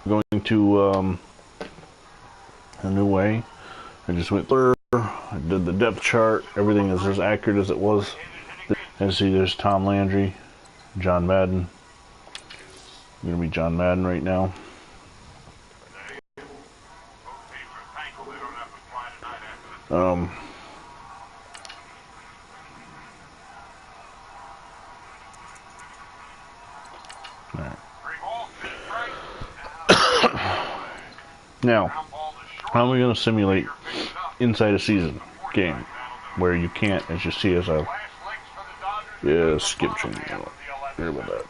going to a new way. I just went through, I did the depth chart, everything is as accurate as it was. And see, there's Tom Landry, John Madden. I'm going to be John Madden right now. Alright. Now, how am I going to simulate inside a season game where you can't, as you see as I skip change. Hear about that.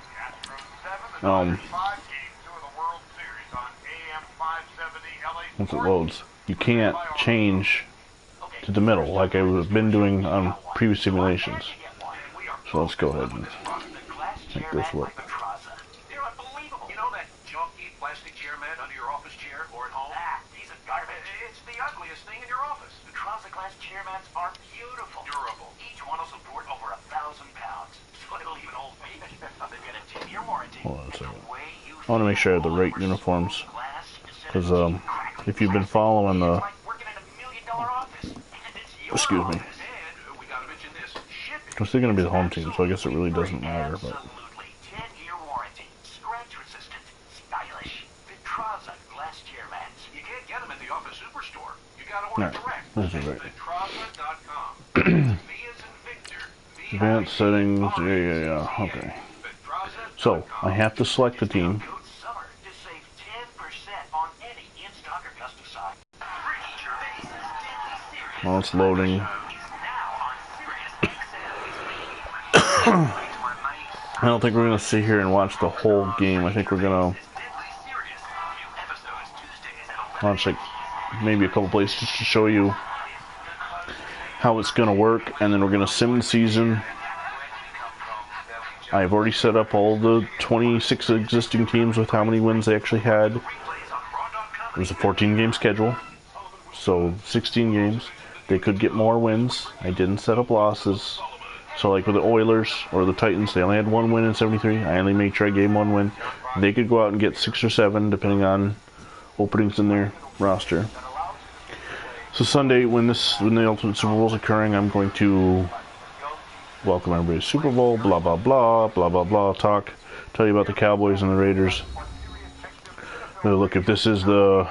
Once it loads, you can't change to the middle like I've been doing on previous simulations. So let's go ahead and make this work. Hold on a second. I want to make sure I have the right uniforms, because if you've been following the, excuse me, because they're going to be the home team, so I guess it really doesn't matter. But alright, this is right. Advanced settings, yeah, okay. So, I have to select the team. While it's loading. I don't think we're going to sit here and watch the whole game. I think we're going to watch like maybe a couple plays just to show you how it's going to work, and then we're going to sim the season. I've already set up all the 26 existing teams with how many wins they actually had. It was a 14-game schedule, so 16 games. They could get more wins. I didn't set up losses. So like with the Oilers or the Titans, they only had 1 win in 73. I only made sure I gave them 1 win. They could go out and get 6 or 7, depending on openings in their roster. So Sunday, when the Ultimate Super Bowl is occurring, I'm going to welcome everybody to Super Bowl, blah, blah, blah, blah, blah, blah, tell you about the Cowboys and the Raiders. Now look, if this is the,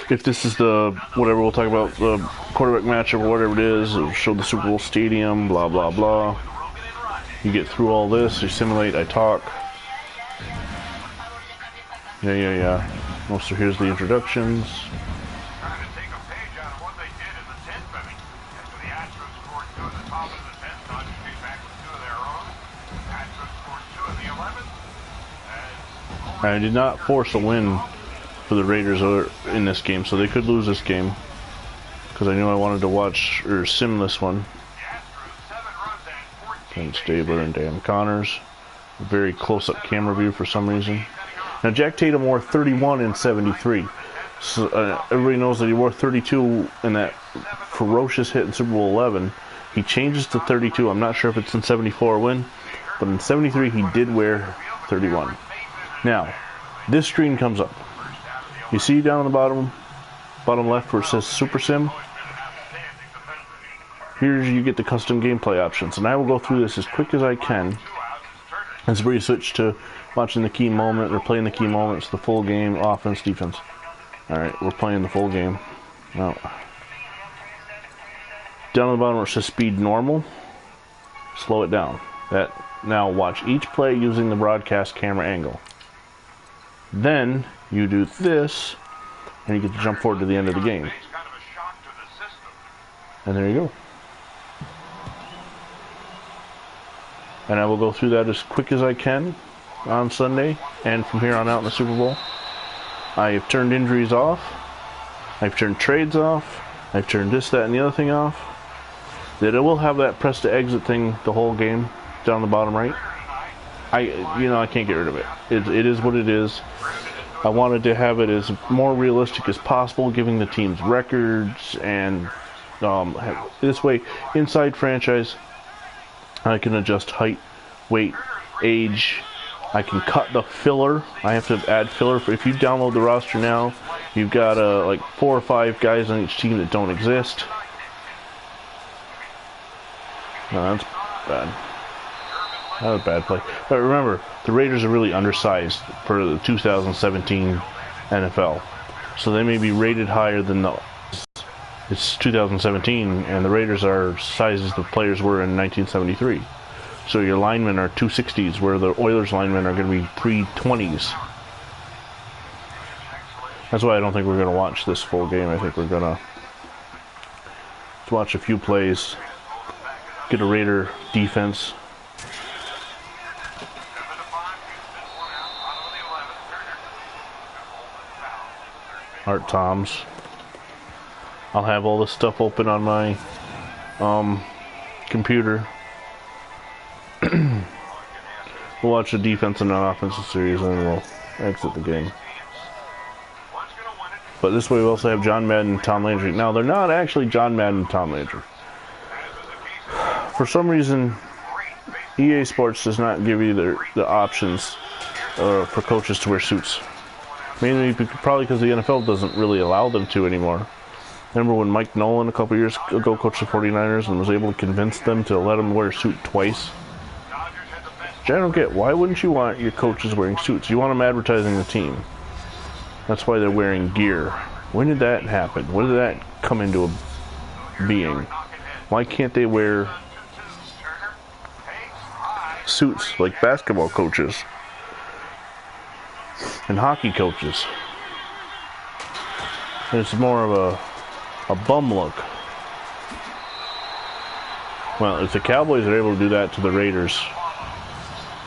if this is the, whatever, we'll talk about the quarterback matchup or whatever it is, it'll show the Super Bowl stadium, blah, blah, blah. You get through all this, you simulate, I talk. Yeah. So here's the introductions. I did not force a win for the Raiders in this game, so they could lose this game, because I knew I wanted to watch or sim this one. Ken Stabler and Dan Connors. A very close-up camera view for some reason. Now Jack Tatum wore 31 in 73. So, everybody knows that he wore 32 in that ferocious hit in Super Bowl 11. He changes to 32. I'm not sure if it's in 74 win, but in 73 he did wear 31. Now, this screen comes up. You see down on the bottom left where it says Super Sim? Here's you get the custom gameplay options, and I will go through this as quick as I can. As we switch to watching the key moment or playing the key moments, the full game, offense, defense. Alright, we're playing the full game. Now, down on the bottom where it says speed normal, slow it down. Now watch each play using the broadcast camera angle. Then you do this, and you get to jump forward to the end of the game. And there you go. And I will go through that as quick as I can on Sunday, and from here on out in the Super Bowl. I have turned injuries off. I've turned trades off. I've turned this, that, and the other thing off. That it will have that press to exit thing the whole game down the bottom right. I can't get rid of it. It is what it is. I wanted to have it as more realistic as possible, giving the teams records, and this way, inside franchise, I can adjust height, weight, age. I can cut the filler. I have to add filler. If you download the roster now, you've got like 4 or 5 guys on each team that don't exist. No, that's bad. That was a bad play. But remember, the Raiders are really undersized for the 2017 NFL. So they may be rated higher than the... It's 2017, and the Raiders are sizes the players were in 1973. So your linemen are 260s, where the Oilers linemen are going to be 320s. That's why I don't think we're going to watch this full game. I think we're going to watch a few plays, get a Raider defense. Art Toms. I'll have all this stuff open on my computer. We'll watch the defense and offensive series, and then we'll exit the game. But this way we also have John Madden and Tom Landry. Now, they're not actually John Madden and Tom Landry. For some reason, EA Sports does not give you the options for coaches to wear suits. Mainly probably because the NFL doesn't really allow them to anymore. Remember when Mike Nolan a couple years ago coached the 49ers and was able to convince them to let him wear a suit twice? Which I don't get. Why wouldn't you want your coaches wearing suits? You want them advertising the team. That's why they're wearing gear. When did that happen? When did that come into being? Why can't they wear suits like basketball coaches and hockey coaches? And it's more of a bum look. Well, if the Cowboys are able to do that to the Raiders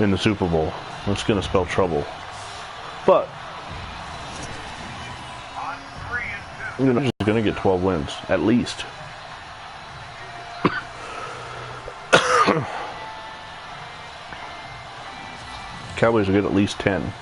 in the Super Bowl, that's going to spell trouble. But you're just going to get 12 wins, at least. Cowboys will get at least 10.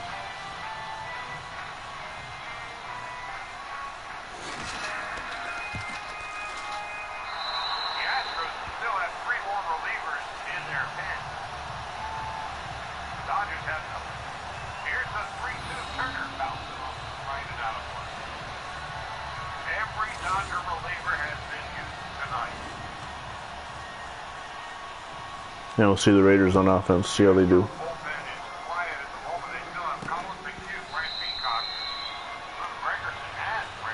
Now we'll see the Raiders on offense, see how they do.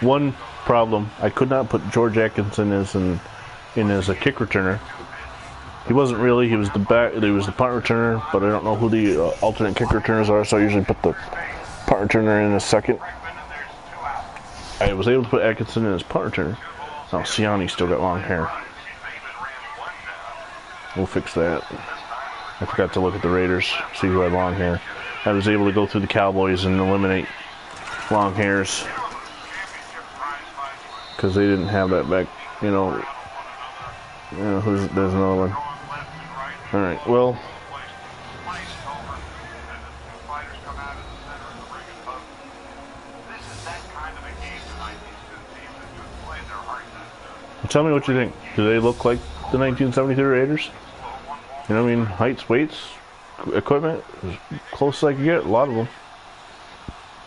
One problem, I could not put George Atkinson as a kick returner. He wasn't really, he was the punt returner, but I don't know who the alternate kick returners are, so I usually put the punt returner in a second. I was able to put Atkinson in as punt returner. Now Siani still got long hair. We'll fix that. I forgot to look at the Raiders, see who had long hair. I was able to go through the Cowboys and eliminate long hairs because they didn't have that back. There's another one. All right, well. Tell me what you think. Do they look like the 1973 Raiders? You know what I mean? Heights, weights, equipment, as close as I can get. A lot of them.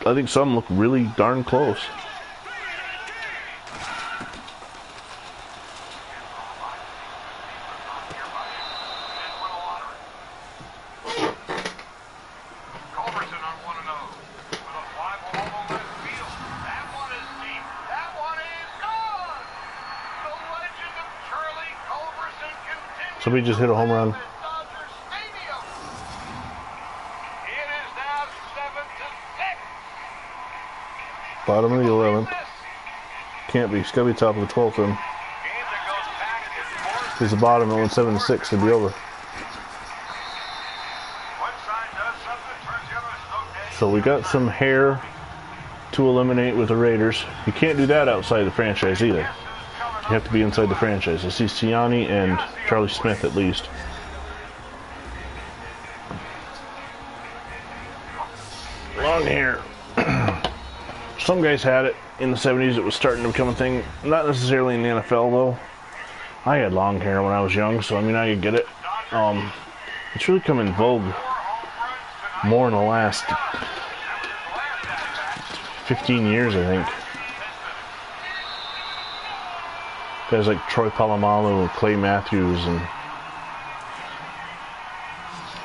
I think some look really darn close. Somebody just hit a home run. Bottom of the 11th. Can't be. It's got to be top of the 12th then. He's the bottom. It went 7-6 to be over. So we got some hair to eliminate with the Raiders. You can't do that outside the franchise either. You have to be inside the franchise. I see Siani and Charlie Smith at least. Long hair. Some guys had it in the 70s. It was starting to become a thing. Not necessarily in the NFL though. I had long hair when I was young, so I mean I could get it. It's really come in vogue more in the last 15 years, I think. Guys like Troy Polamalu, Clay Matthews, and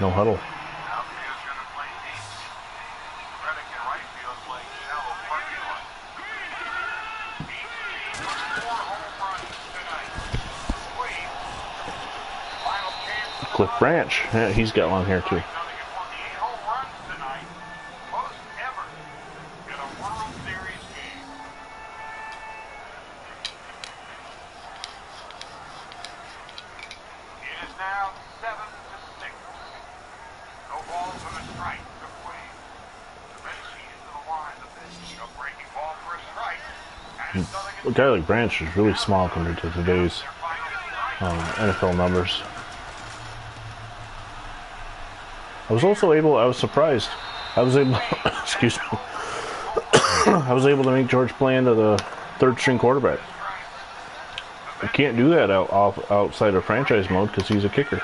no huddle. Cliff Branch, yeah, he's got long hair too. A guy like Branch is really small compared to today's NFL numbers. I was surprised. I was able, excuse me, I was able to make George Blanda the third string quarterback. You can't do that outside of franchise mode because he's a kicker.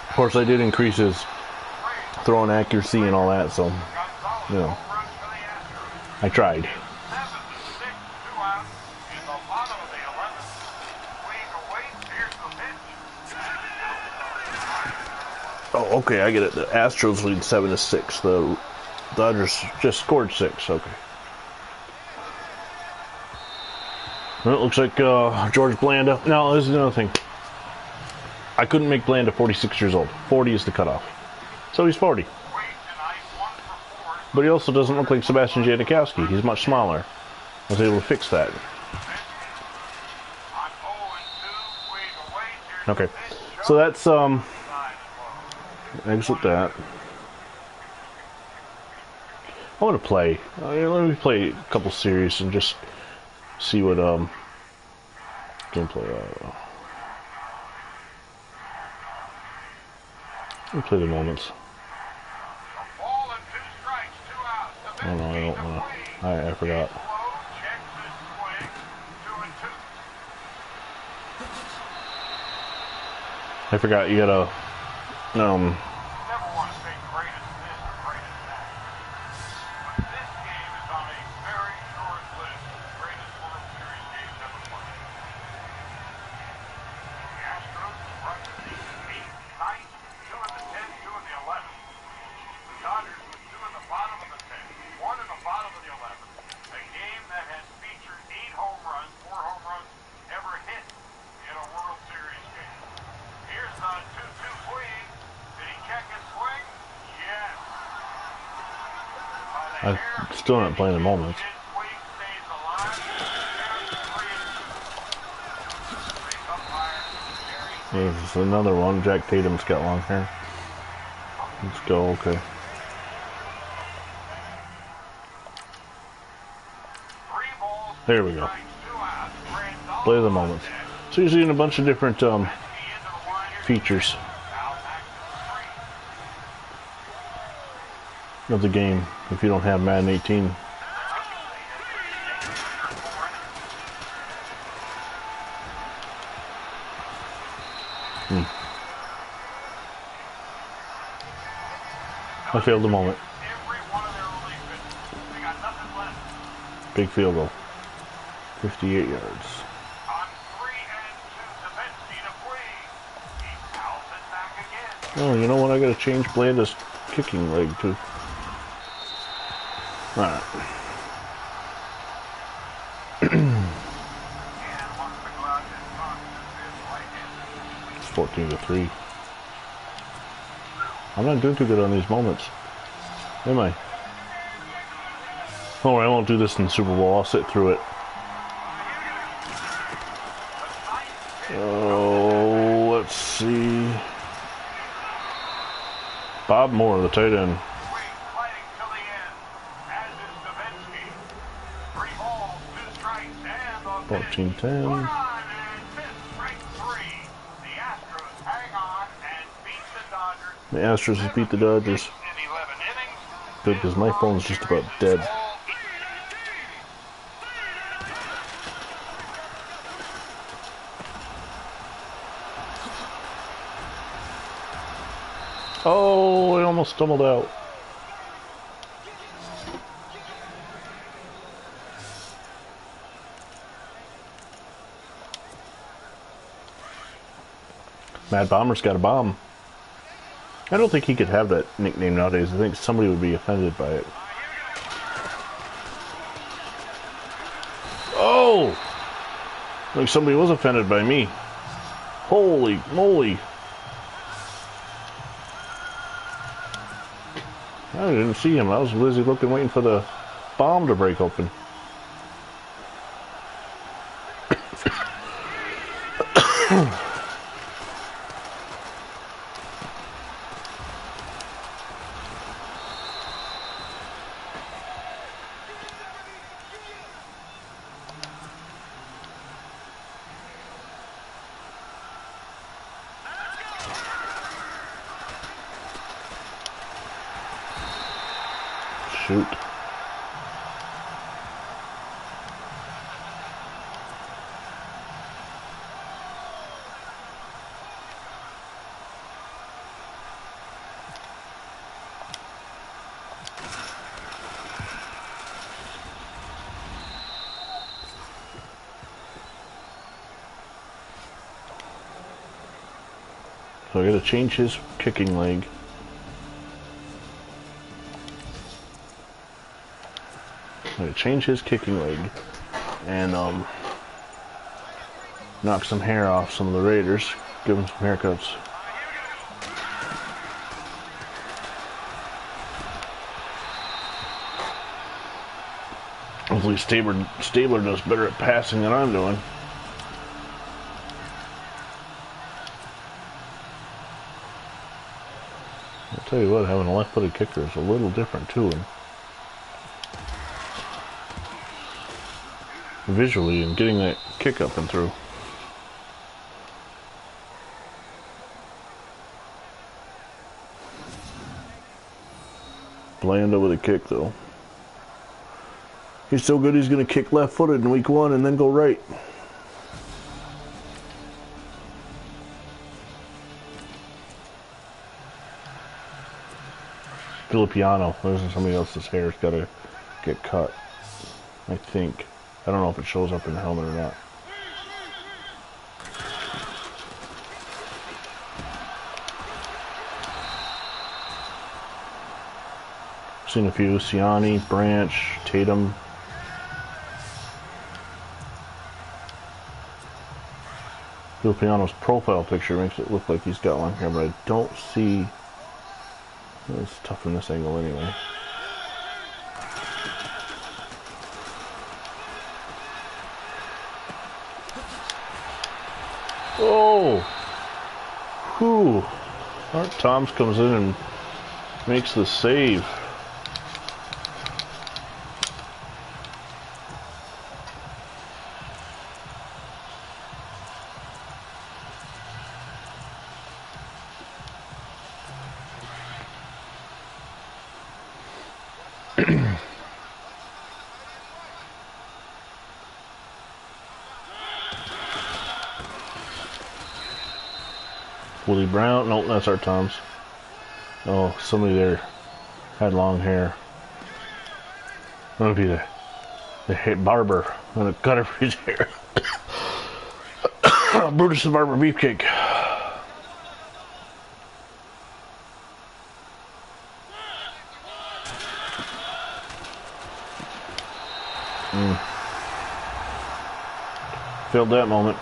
Of course, I did increase his throwing accuracy and all that, so, you know, I tried. Oh, okay, I get it. The Astros lead 7-6. The Dodgers just scored 6. Okay. Well, it looks like George Blanda. Now, this is another thing. I couldn't make Blanda 46 years old. 40 is the cutoff. So he's 40. But he also doesn't look like Sebastian Janikowski. He's much smaller. I was able to fix that. Okay. So that's, exit that. I want to play. Let me play a couple series and just see what gameplay. Let me play the moments. Oh no, I don't want to. I forgot. I forgot. You gotta. I'm still not playing the moments. There's another one. Jack Tatum's got long hair. Let's go. Okay. There we go. Play the moments. So you're seeing a bunch of different features of the game if you don't have Madden 18. I failed the moment. Big field goal. 58 yards. Oh, you know what? I gotta change Blanda's kicking leg too. Alright. It's 14-3. I'm not doing too good on these moments. Am I? Oh, I won't do this in the Super Bowl. I'll sit through it. Oh, let's see. Bob Moore, the tight end. 14-10. The Astros has beat the Dodgers. Good, because my phone's just about dead. Oh, I almost stumbled out. Mad Bomber's got a bomb. I don't think he could have that nickname nowadays. I think somebody would be offended by it. Oh! I think somebody was offended by me. Holy moly. I didn't see him. I was busy looking, waiting for the bomb to break open. Shoot. So I gotta change his kicking leg. I'm gonna change his kicking leg and knock some hair off some of the Raiders, give them some haircuts. Hopefully Stabler does better at passing than I'm doing. I'll tell you what, having a left-footed kicker is a little different too. Visually and getting that kick up and through. Bland over the kick though. He's so good he's going to kick left-footed in week 1 and then go right. Filipiano. There's somebody else's hair's got to get cut. I think. I don't know if it shows up in the helmet or not. Seen a few. Siani, Branch, Tatum. Filipiano's profile picture makes it look like he's got one here, but I don't see. It's tough from this angle anyway. Oh! Whew! Art Toms comes in and makes the save. Willie Brown? Nope, that's our Tom's. Oh, somebody there had long hair. I'm gonna be the head barber. I'm gonna cut everybody's hair. Brutus the Barber Beefcake. Failed that moment.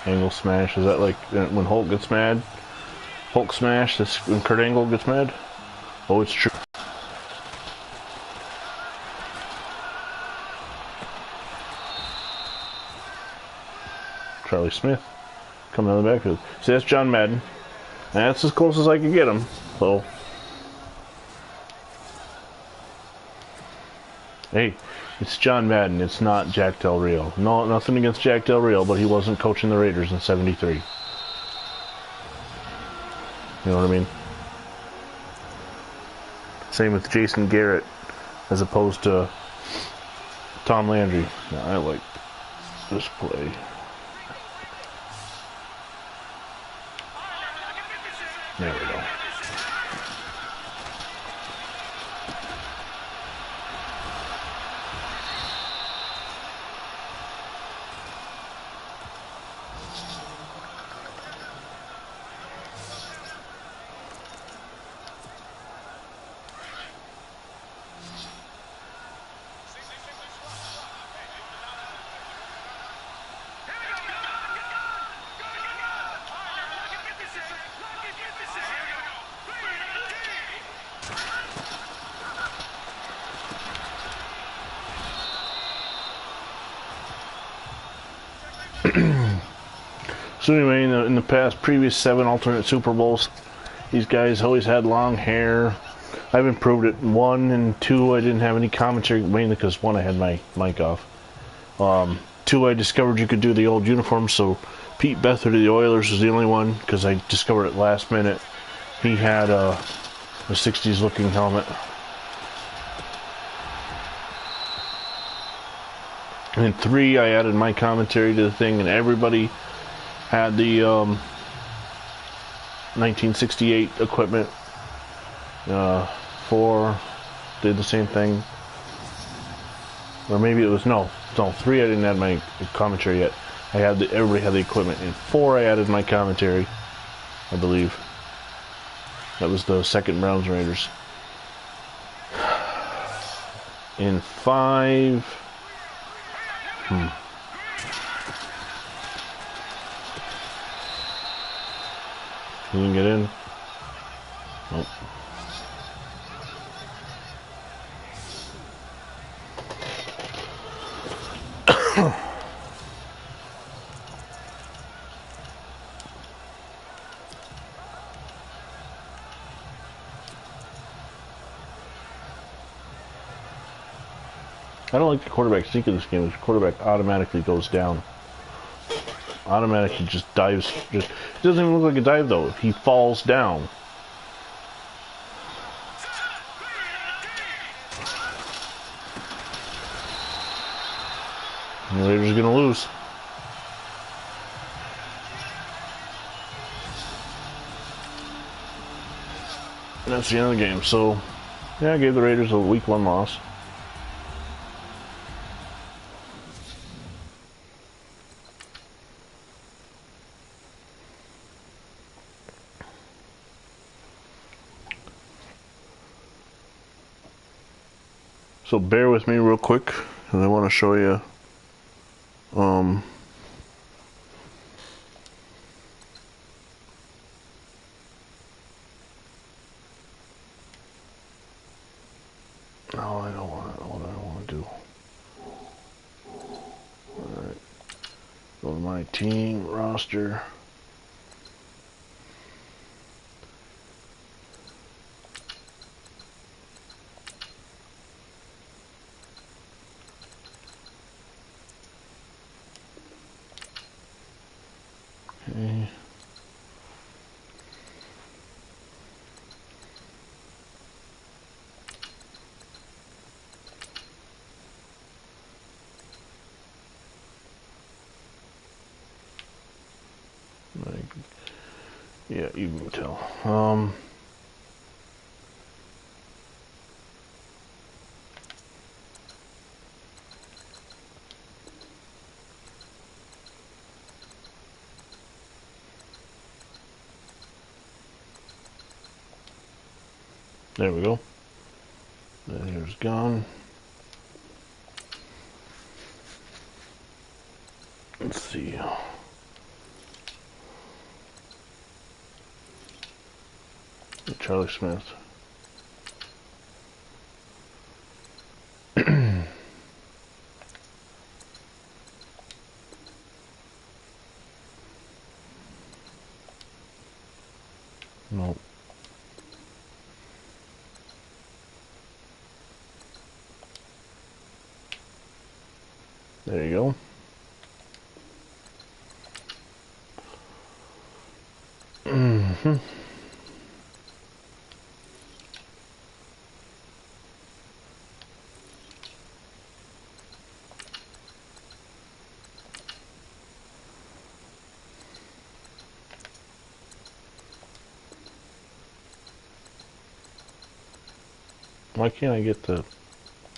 Angle smash. Is that like when Hulk gets mad? Hulk smash. That's when Kurt Angle gets mad. Oh, it's true. Charlie Smith coming out of the backfield. See, that's John Madden. And that's as close as I could get him. So, hey, it's John Madden. It's not Jack Del Rio. No, nothing against Jack Del Rio, but he wasn't coaching the Raiders in '73. You know what I mean? Same with Jason Garrett, as opposed to Tom Landry. Now, I like this play. There we go. So anyway, in the past previous 7 alternate Super Bowls, these guys always had long hair. I've improved it. 1 and 2, I didn't have any commentary, mainly because 1, I had my mic off. 2, I discovered you could do the old uniform, so Pete Beathard of the Oilers was the only one, because I discovered it last minute. He had a 60s looking helmet. And in 3, I added my commentary to the thing, and everybody had the 1968 equipment. 4 did the same thing. Or maybe it was, no, 3 I didn't add my commentary yet. Everybody had the equipment. In 4 I added my commentary, I believe. That was the second Browns Raiders. In 5... You can get in. Nope. I don't like the quarterback sneak of this game. The quarterback automatically goes down. Automatically just dives. It doesn't even look like a dive though. He falls down. And the Raiders are gonna lose. And that's the end of the game. So, yeah, I gave the Raiders a week 1 loss. So bear with me real quick, because I want to show you no, I don't want what I want to do. Alright. Go to my team roster. Okay. Yeah, you can tell. There we go. That here's gone. Let's see. Charlie Smith. Nope. There you go. Mm-hmm. Why can't I get the...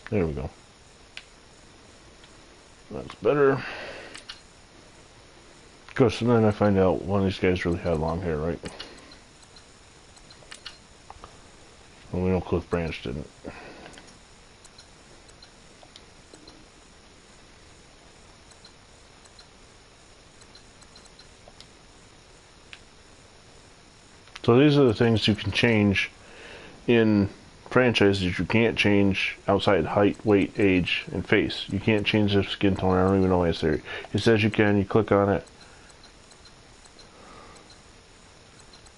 There we go. That's better. Of course, and then I find out one of these guys really had long hair, right? Well, we know Cliff Branch didn't. So these are the things you can change in franchises you can't change outside height, weight, age, and face. You can't change the skin tone. I don't even know why it's there. It says you can. You click on it,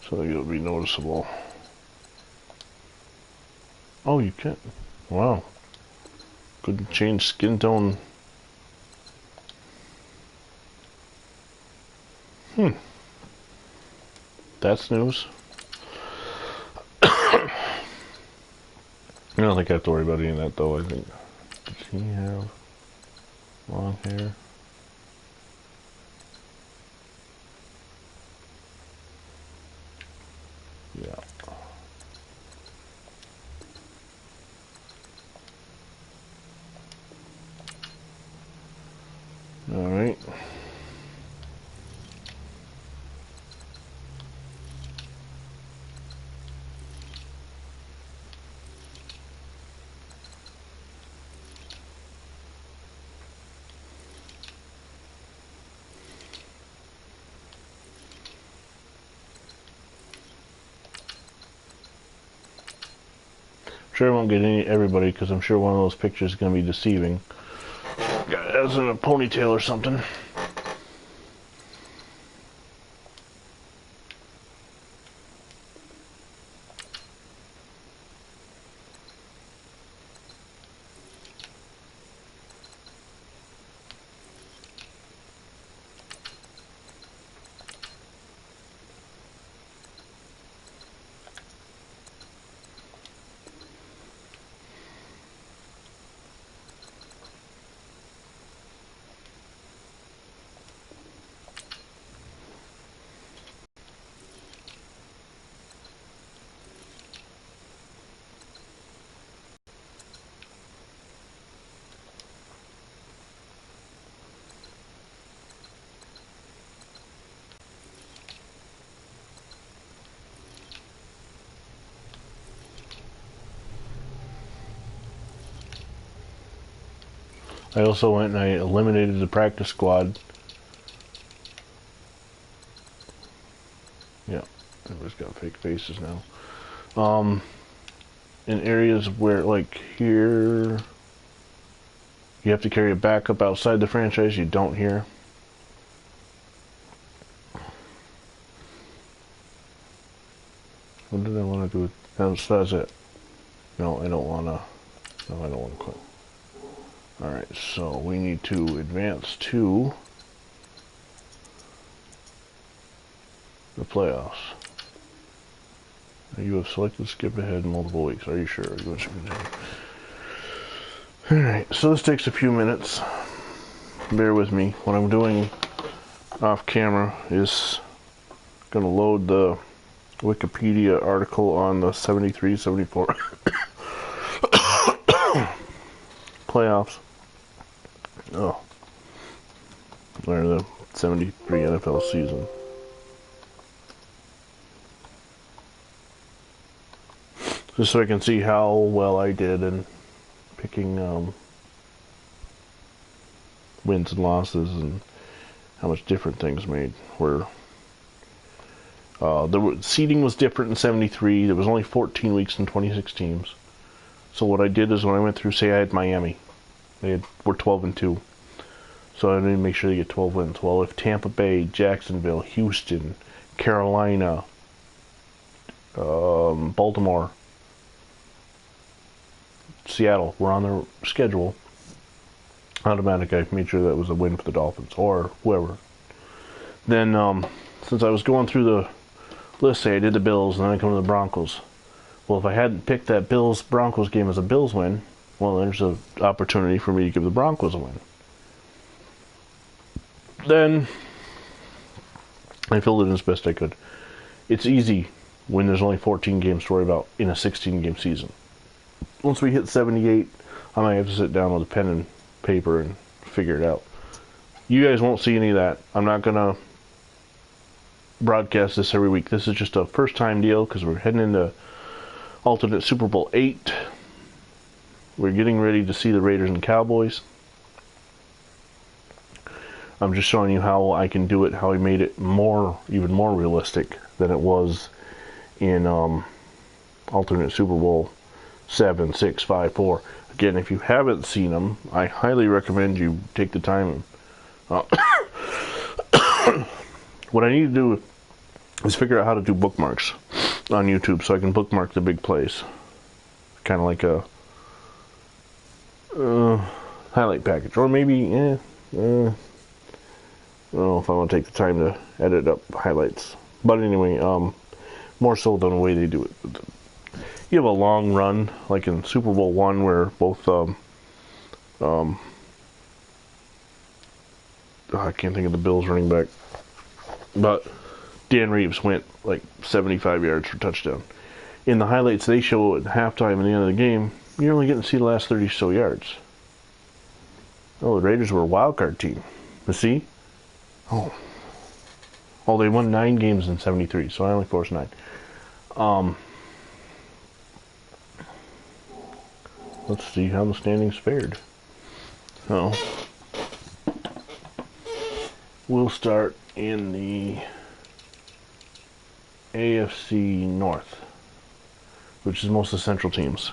so it'll be noticeable. Oh, you can. Wow. Couldn't change skin tone. That's news. I don't think I have to worry about any of that, though. I think. Does he have long hair? Yeah. All right. Sure, I won't get everybody because I'm sure one of those pictures is going to be deceiving. Guy has in a ponytail or something. I also went and I eliminated the practice squad. Yeah, everybody's got fake faces now. In areas where, like here, you have to carry a backup outside the franchise, you don't here. What did I want to do? That's it. No, I don't want to. No, I don't want to quit. Alright, so we need to advance to the playoffs. You have selected skip ahead in multiple weeks. Are you sure? Are you going to skip ahead? Alright, so this takes a few minutes. Bear with me. What I'm doing off camera is going to load the Wikipedia article on the 73-74 playoffs. Oh. Or the 73 NFL season. just so I can see how well I did in picking wins and losses and how much different things made. Where seeding was different in 73. There was only 14 weeks and 26 teams. So what I did is when I went through, say I had Miami, we're 12-2. So I need to make sure they get 12 wins. Well, if Tampa Bay, Jacksonville, Houston, Carolina, Baltimore, Seattle were on their schedule, automatically I made sure that was a win for the Dolphins or whoever. Then, since I was going through the list, say I did the Bills and then I come to the Broncos. Well, if I hadn't picked that Bills-Broncos game as a Bills win, well, there's an opportunity for me to give the Broncos a win. Then I filled it in as best I could. It's easy when there's only 14 games to worry about in a 16-game season. Once we hit 78, I might have to sit down with a pen and paper and figure it out. You guys won't see any of that. I'm not going to broadcast this every week. This is just a first-time deal because we're heading into alternate Super Bowl 8. We're getting ready to see the Raiders and Cowboys. I'm just showing you how I can do it, how I made it even more realistic than it was in alternate Super Bowl 7, 6, 5, 4. Again, if you haven't seen them, I highly recommend you take the time. What I need to do is figure out how to do bookmarks on YouTube so I can bookmark the big plays. Kind of like a highlight package. Or maybe, I don't know if I want to take the time to edit up highlights. But anyway, more so than the way they do it. You have a long run, like in Super Bowl 1, where both, I can't think of the Bills running back, but Dan Reeves went like 75 yards for touchdown. In the highlights they show at halftime and the end of the game, you're only getting to see the last 30 or so yards. Oh, the Raiders were a wild card team. You see? Oh, they won 9 games in 73, so I only forced 9. Let's see how the standings fared. So, we'll start in the AFC North, which is most of the Central teams.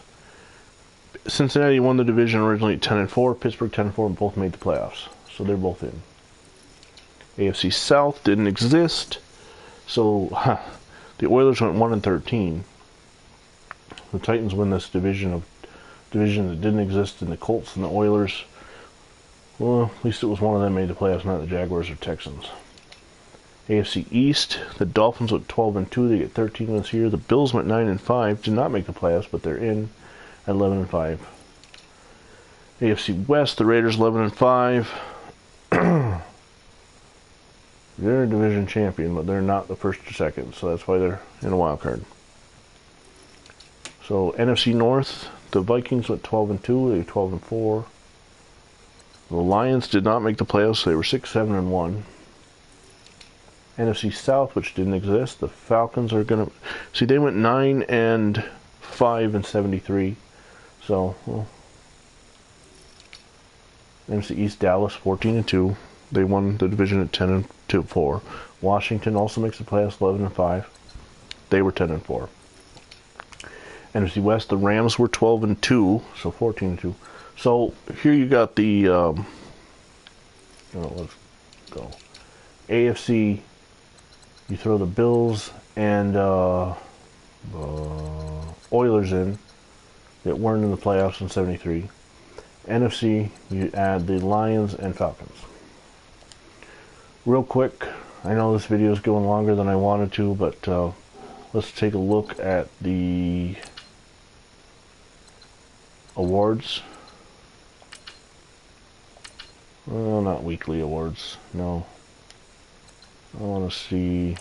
Cincinnati won the division originally at 10-4. Pittsburgh 10-4, and both made the playoffs, so they're both in. AFC South didn't exist, so the Oilers went 1-13. The Titans win this division that didn't exist, and the Colts and the Oilers, well, at least it was one of them made the playoffs, not the Jaguars or Texans. AFC East, the Dolphins went 12-2, they get 13 wins here. The Bills went 9-5, did not make the playoffs, but they're in at 11-5. AFC West, the Raiders 11-5. They're a division champion, but they're not the first or second, so that's why they're in a wild card. So NFC North, the Vikings went 12-2, they were 12-4. The Lions did not make the playoffs, so they were 6-7-1. NFC South, which didn't exist, the Falcons are gonna see they went 9-5 in 73. So well, NFC East, Dallas 14-2. They won the division at 10-4. Washington also makes the playoffs 11-5. They were 10-4. NFC West, the Rams were 12-2, so 14-2. So here you got the let's go. AFC, you throw the Bills and Oilers in that weren't in the playoffs in 73. NFC, you add the Lions and Falcons. Real quick, I know this video is going longer than I wanted to, but let's take a look at the awards. Well, not weekly awards, no. I want to see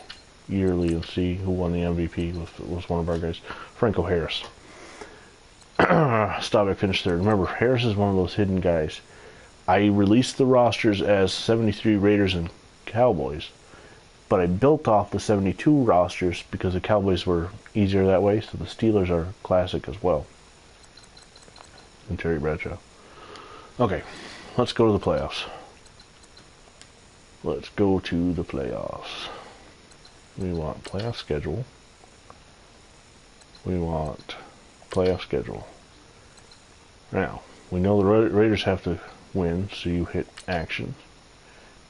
yearly and see who won the MVP. Was one of our guys, Franco Harris. Staubach finished third. Remember, Harris is one of those hidden guys. I released the rosters as 73 Raiders and Cowboys. but I built off the 72 rosters because the Cowboys were easier that way, so the Steelers are classic as well. And Terry Bradshaw. Okay, let's go to the playoffs. Let's go to the playoffs. We want playoff schedule. We want playoff schedule. Now, we know the Raiders have to win, so you hit action,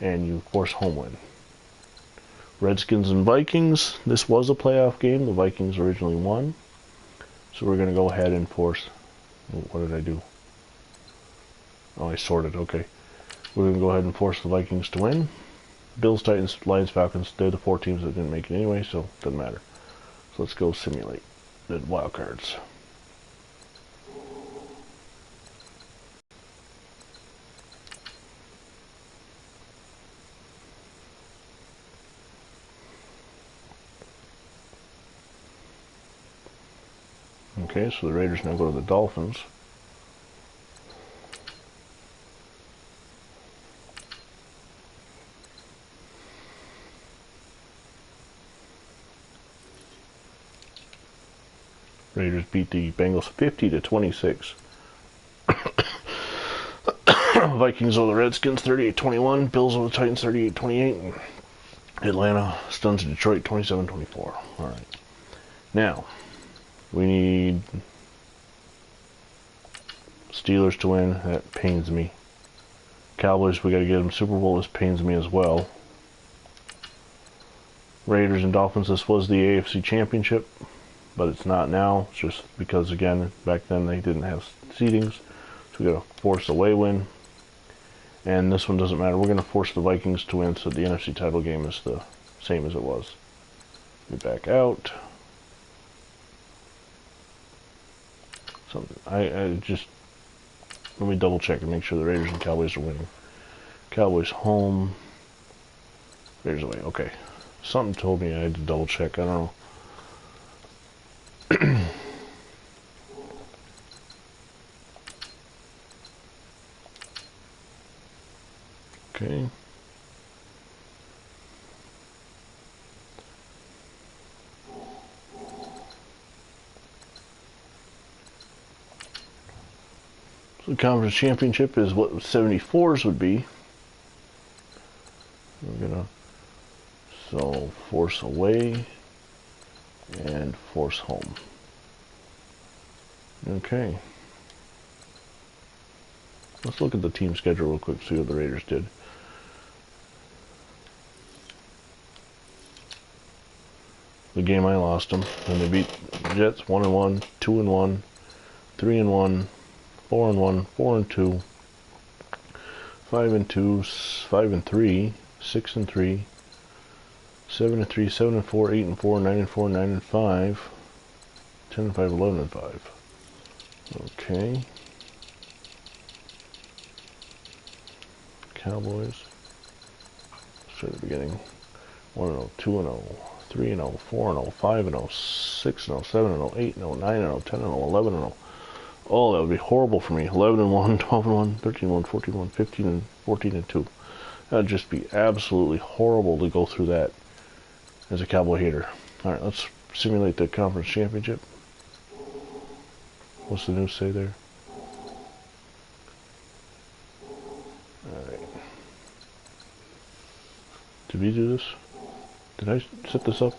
and you force home win. Redskins and Vikings, this was a playoff game. The Vikings originally won, so we're going to go ahead and force... What did I do? Oh, I sorted, okay. We're going to go ahead and force the Vikings to win. Bills, Titans, Lions, Falcons, they're the 4 teams that didn't make it anyway, so it doesn't matter. So let's go simulate the wild cards. Okay, so the Raiders now go to the Dolphins. Raiders beat the Bengals 50-26. Vikings over the Redskins 38-21. Bills over the Titans 38-28. Atlanta stuns Detroit 27-24. All right. Now, we need Steelers to win. That pains me. Cowboys, we got to get them Super Bowl. This pains me as well. Raiders and Dolphins, this was the AFC Championship, but it's not now. It's just because, again, back then they didn't have seedings. So we got to force a away win. And this one doesn't matter. We're going to force the Vikings to win, so the NFC title game is the same as it was. We back out. Something I just let me double check and make sure the Raiders and Cowboys are winning. Cowboys home, Raiders away. Okay, something told me I had to double check. I don't know. Okay. The conference championship is what 74s would be. We're gonna force away and force home. Okay. Let's look at the team schedule real quick, see what the Raiders did. The game I lost them, and they beat the Jets 1-1, 2-1, 3-1. 4-1, 4-2, 5-2, 5-3, 6-3, 7-3, 7-4, 8-4, 9-4, 9-5, 10-5, 11-5. Okay. Cowboys. Start at the beginning. 1-0, 2-0, 3-0, 4-0, 5-0, 6-0, 7-0, 8-0, 9-0, 10-0, 11-0. Oh, that would be horrible for me. 11-1, 12-1, 13-1, 14-1, 15-14 and 2. That would just be absolutely horrible to go through that as a Cowboy hater. All right, let's simulate the conference championship. What's the news say there? All right. Did we do this? Did I set this up?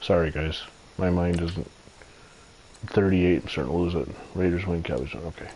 Sorry, guys. My mind isn't 38. I'm starting to lose it. Raiders win, Cowboys win. Okay.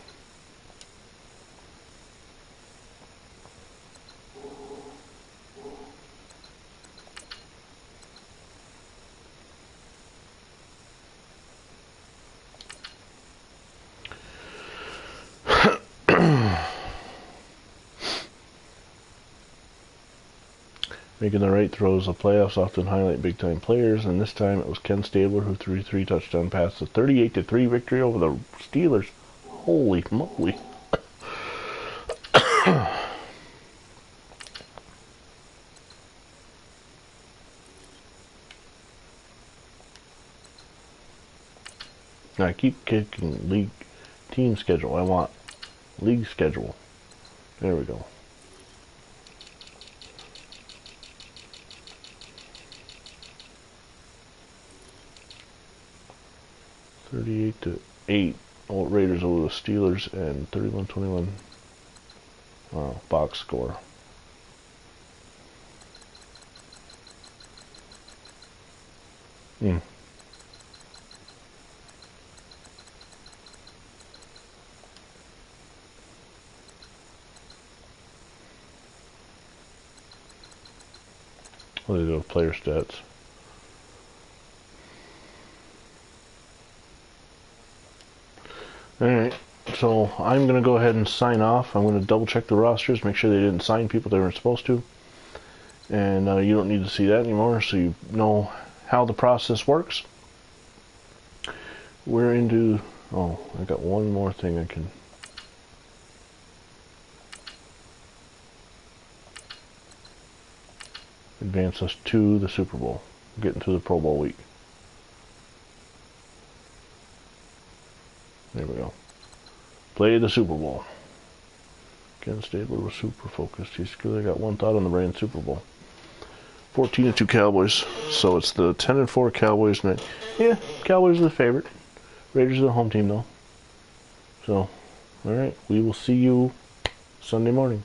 Making the right throws of playoffs often highlight big-time players, and this time it was Ken Stabler who threw 3 touchdown passes. A 38-3 victory over the Steelers. Holy moly. I keep kicking league team schedule. I want league schedule. There we go. 38-8. Oh, Raiders over the Steelers and 31-21. Wow, box score. Hmm. What do they do with player stats? Alright, so I'm going to go ahead and sign off. I'm going to double check the rosters, make sure they didn't sign people they weren't supposed to. And you don't need to see that anymore, so you know how the process works. We're into... Oh, I got one more thing I can... advance us to the Super Bowl. Getting to the Pro Bowl week. There we go. Play the Super Bowl. Ken Stabler was super focused. He's really got one thought on the brain, Super Bowl. 14-2 Cowboys. So it's the 10-4 Cowboys. And yeah, Cowboys are the favorite. Raiders are the home team, though. So, alright. We will see you Sunday morning.